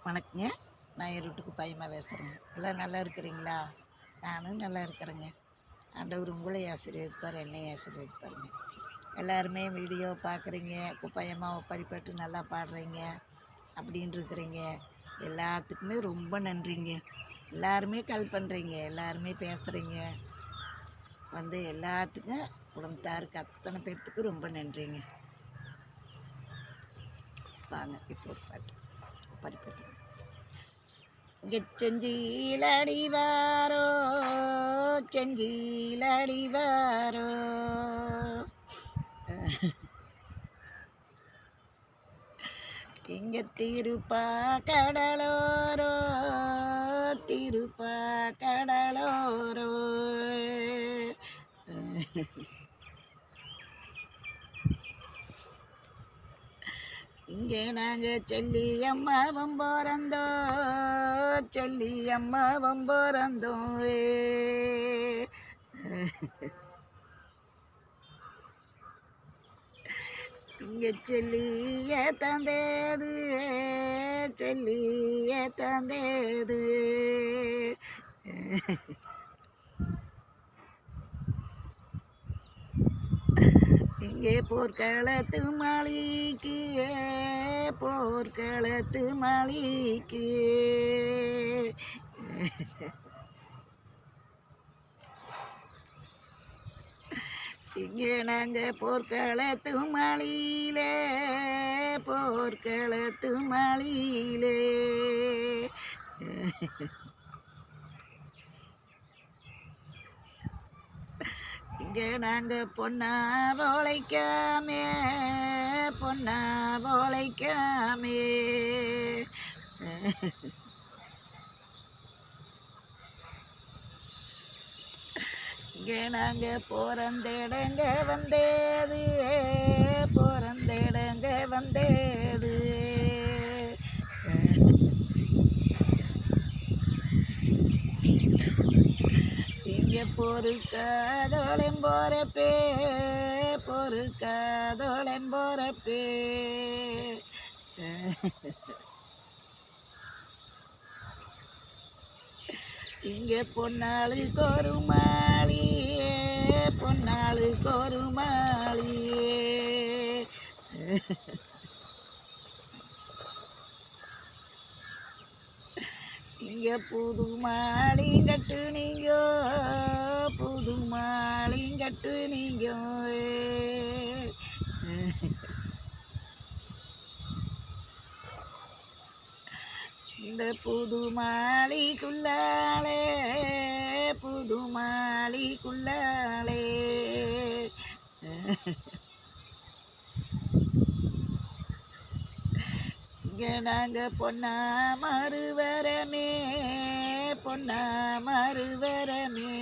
வணக்கங்க. நான் ஈரோட்டுக்கு பையமா பேசுகிறேங்க. எல்லாம் நல்லா இருக்கிறீங்களா? நானும் நல்லா இருக்கிறேங்க. ஆண்டவர் உங்களை ஆசீர்வதிப்பார், என்னையும் ஆசீர்வதிப்பாருங்க. எல்லாருமே வீடியோ பார்க்குறீங்க, குப்பையம்மா பரிப்பட்டு நல்லா பாடுறீங்க அப்படின்னு இருக்கிறீங்க. எல்லாத்துக்குமே ரொம்ப நன்றிங்க. எல்லாருமே கால் பண்ணுறீங்க, எல்லாருமே பேசுகிறீங்க. எல்லாத்துக்கும் குடும்பத்தாருக்கு அத்தனை பேர்த்துக்கு ரொம்ப நன்றிங்க. வாங்க இப்போ ஒரு பாட்டு பரிப்பட்டு. செஞ்சீலடிவாரோ செஞ்சீலடிவாரோ இங்க திருப்பா கடலோரோ திருப்பா கடலோரோ இங்கே நாங்கள் செல்லி அம்மாவும் பிறந்தோம் செல்லி அம்மாவும் பிறந்தோம் இங்கே செல்லிய தந்தேது செல்லிய தந்தேது இங்கே போர்க்களத்து மாளிகைக்கு போர்க்களத்து மாளிகைக்கு இங்கே நாங்கள் போர்க்களத்து மாளியிலே போர்க்களத்து மாளியிலே இங்கே நாங்கள் பொன்னா போழைக்காமே பொன்னா போழைக்காமே இங்கே நாங்கள் போறந்தேடங்க வந்தேது போறந்தேடங்க வந்தேது இங்கே பொறுக்காதோளம் போறப்பே பொறுக்காதோளம் போறப்பே இங்கே பொன்னாளுக்கு ஒரு மாளி பொன்னாளுக்கு ஒரு மாளி இங்கே புது மாளி கட்டு நீங்க புது மாளி கட்டு நீங்க இந்த புது மாளிக்குள்ளாலே புது மாளிக்குள்ளாலே இங்கே நாங்கள் பொன்னா மறுவரமே பொன்னா மறுவரமே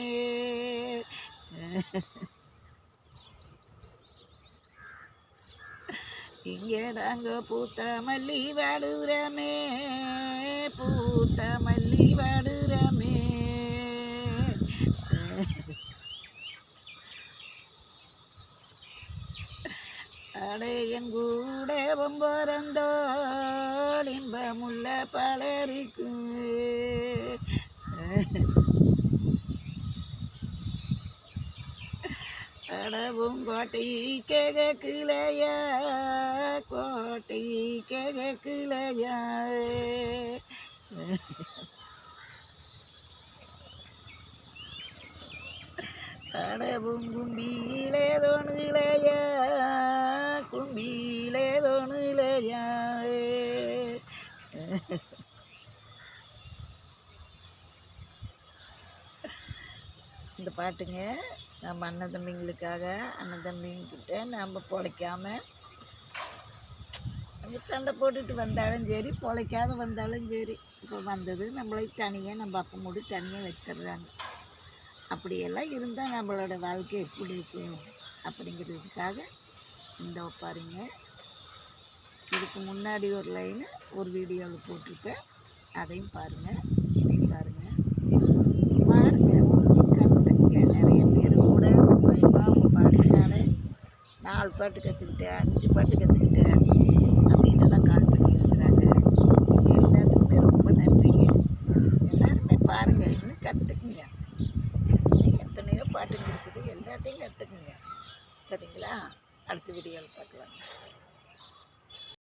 இங்கே நாங்கள் பூத்த மல்லி வாடுறமே பூத்த மல்லி வாடுறமே அடையன் கூட பிறந்தோ இன்பமுள்ள பலருக்கு அடவும் கோட்டை கிளையா கோட்டை கிளையா அடவும் கும்பியிலே தோணுலையா கும்பியிலே தோணுலையா இந்த பாட்டுங்க நம்ம அண்ணன் தம்பிங்களுக்காக அண்ணன் தம்பிங்கிட்ட நம்ம பொழைக்காமல் சண்டை போட்டுட்டு வந்தாலும் சரி பொழைக்காத வந்தாலும் சரி இப்போ வந்தது நம்மளை தனியாக நம்ம அப்பா மூடி தனியாக வச்சிடுறாங்க. அப்படியெல்லாம் இருந்தால் நம்மளோட வாழ்க்கை எப்படி இருக்கும் அப்படிங்கிறதுக்காக இந்த பாருங்க. இதுக்கு முன்னாடி ஒரு லைனு ஒரு வீடியோவில் போட்டிருப்பேன், அதையும் பாருங்கள், இதையும் பாருங்கள். உங்களுக்கு கற்றுக்க நிறைய பேர் கூட பயமாக பாட்டுனால 4 பாட்டு கற்றுக்கிட்டேன் 5 பாட்டு கற்றுக்கிட்டேன் அப்படின்ட்டுலாம் கால் பண்ணியிருக்கிறாங்க. எல்லாத்துக்குமே எல்லாத்தையும் கற்றுக்குங்க. சரிங்களா? அடுத்த வீடியோவில் பார்க்கலாம்.